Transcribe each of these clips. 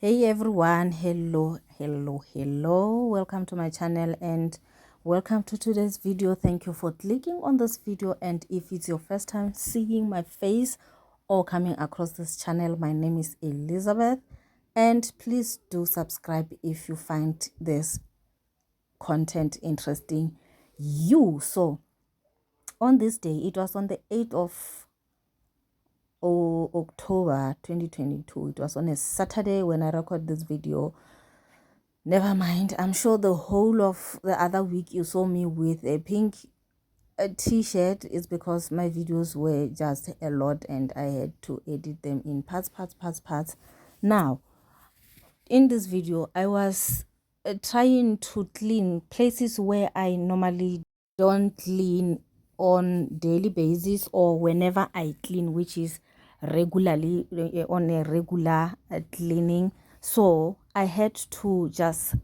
Hey everyone, hello, welcome to my channel and welcome to today's video. Thank you for clicking on this video, and if it's your first time seeing my face or coming across this channel, my name is Elizabeth, and please do subscribe if you find this content interesting so on this day, it was on the 8th of October 2022. It was on a Saturday when I record this video. Never mind, I'm sure the whole of the other week you saw me with a pink t-shirt is because my videos were just a lot and I had to edit them in parts. Now, in this video, I was trying to clean places where I normally don't clean on daily basis or whenever I clean, which is regularly on a regular cleaning. So I had to just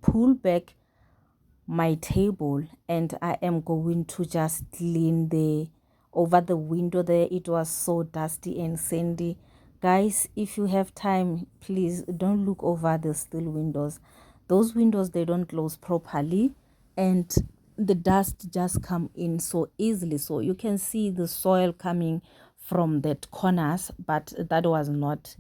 pull back my table and I am going to just clean the over the window there. It was so dusty and sandy. Guys, if you have time, please don't look over the steel windows. Those windows, they don't close properly and the dust just come in so easily. So you can see the soil coming from that corners, but that was not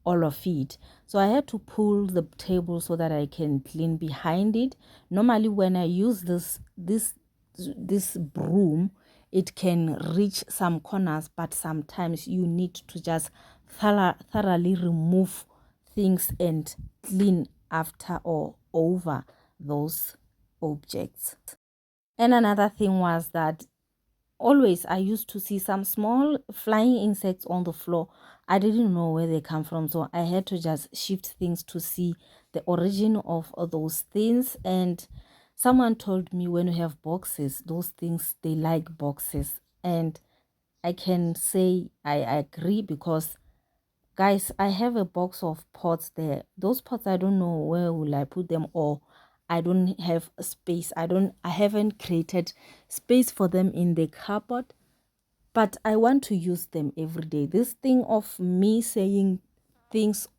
all of it. So I had to pull the table so that I can clean behind it. Normally when I use this broom, it can reach some corners, but sometimes you need to just thoroughly remove things and clean after or over those objects. And another thing was that always I used to see some small flying insects on the floor. I didn't know where they come from, so I had to just shift things to see the origin of those things. And someone told me when you have boxes, those things, they like boxes. And I can say I agree, because guys, I have a box of pots there. Those pots, I don't know where will I put them, or I don't have space. I haven't created space for them in the cupboard, but I want to use them every day. This thing of me saying things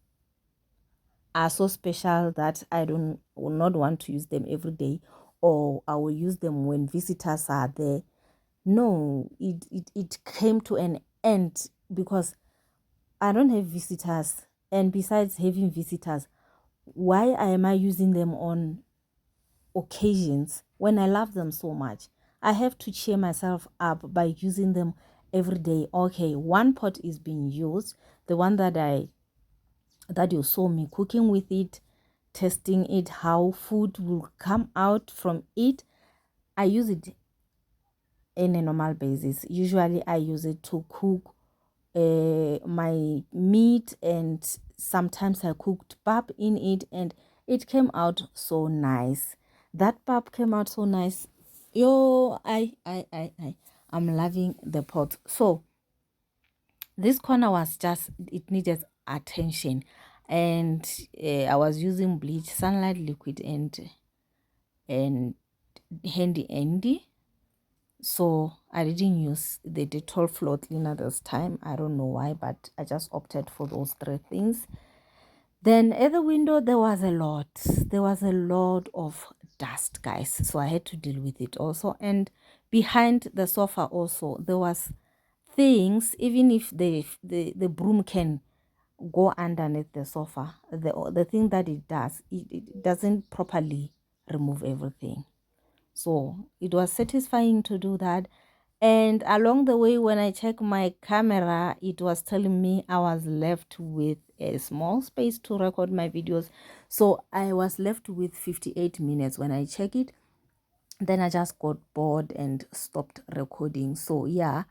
are so special that I will not want to use them every day, or I will use them when visitors are there. No, it came to an end because I don't have visitors, and besides having visitors, why am I using them on occasions when I love them so much? I have to cheer myself up by using them every day. Okay, one pot is being used, the one that you saw me cooking with it, testing it, how food will come out from it. I use it in a normal basis. Usually I use it to cook my meat, and sometimes I cooked pap in it, and it came out so nice. That pap came out so nice. Yo, I'm loving the pot. So this corner was just, it needed attention, and I was using bleach, sunlight liquid, and handy Andy. So I didn't use the Dettol floor cleaner this time. I don't know why, but I just opted for those three things. Then at the window, there was a lot. There was a lot of dust, guys. So I had to deal with it also. And behind the sofa also, there was things, even if the broom can go underneath the sofa, the thing that it does, it doesn't properly remove everything. So it was satisfying to do that. And along the way, when I checked my camera, it was telling me I was left with a small space to record my videos. So I was left with 58 minutes when I check it. Then I just got bored and stopped recording. So yeah,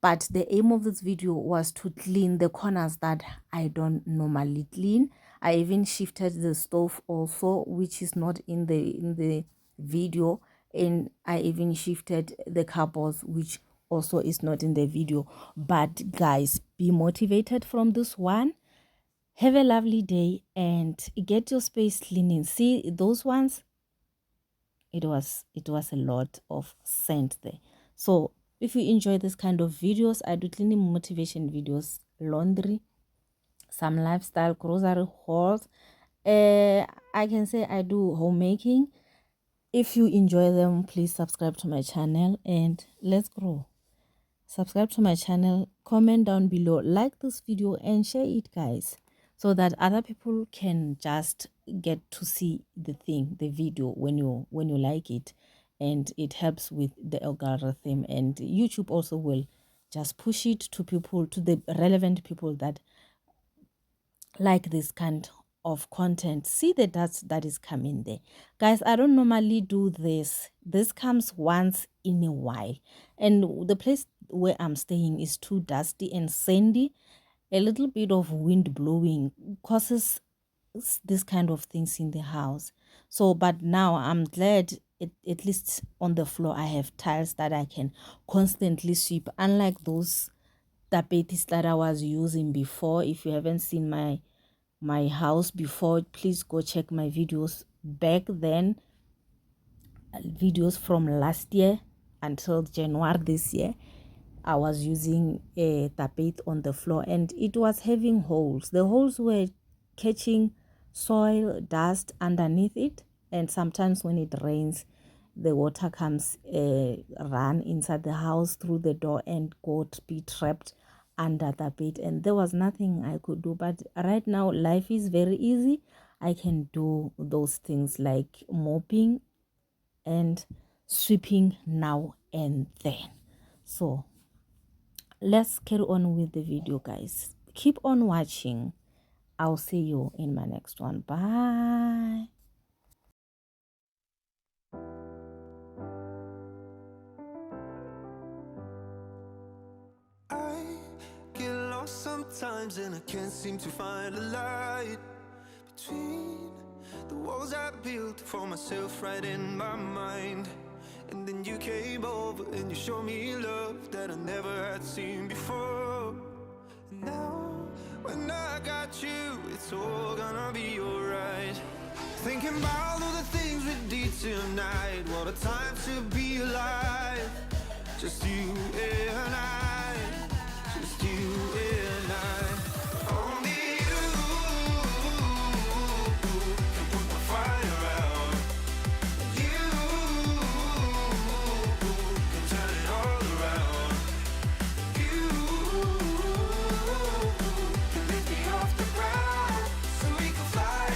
but the aim of this video was to clean the corners that I don't normally clean. I even shifted the stove also, which is not in the video, and I even shifted the cupboards, which also is not in the video. But guys, be motivated from this one. Have a lovely day and get your space cleaning. See those ones, it was a lot of scent there. So if you enjoy this kind of videos, I do cleaning motivation videos, laundry, some lifestyle grocery hauls. I can say I do homemaking. If you enjoy them, please subscribe to my channel and let's grow. Subscribe to my channel, comment down below, like this video and share it, guys, so that other people can just get to see the video when you like it, and it helps with the algorithm, and YouTube also will just push it to people, to the relevant people that like this kind of content. See the dust that is coming there, guys. I don't normally do this comes once in a while, and the place where I'm staying is too dusty and sandy. A little bit of wind blowing causes this kind of things in the house. So but now I'm glad at least on the floor I have tiles that I can constantly sweep, unlike those tapetes that I was using before. If you haven't seen my house before, please go check my videos back then, videos from last year until January this year. I was using a tapete on the floor and it was having holes. The holes were catching soil, dust underneath it, and sometimes when it rains, the water comes run inside the house through the door and got be trapped under the bed, and there was nothing I could do. But right now life is very easy. I can do those things like mopping and sweeping now and then. So let's carry on with the video, guys. Keep on watching. I'll see you in my next one. Bye. I get lost sometimes and I can't seem to find a light between the walls I built for myself right in my mind. And then you came over and you showed me love that I never had seen before. And now when I got you, it's all gonna be alright. Thinking about all the things we did tonight. What a time to be alive. Just you and I. Just you and I. Only you can put the fire out. You can turn it all around. You can lift me off the ground, so we can fly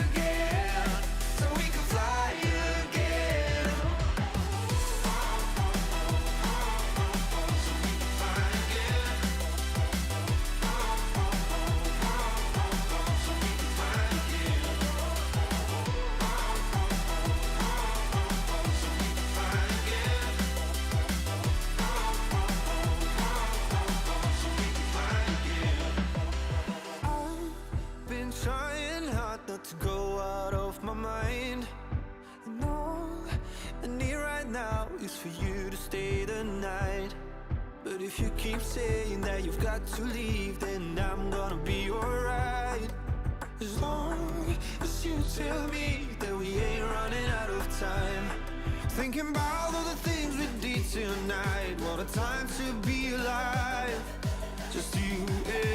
again. So we can fly again. I've been trying hard not to go out of my mind. And all I need right now is for you to stay the night. But if you keep saying that you've got to leave, then I'm gonna be alright. As long as you tell me that we ain't running out of time. Thinking about all the things we did tonight. What a time to be alive. Just you and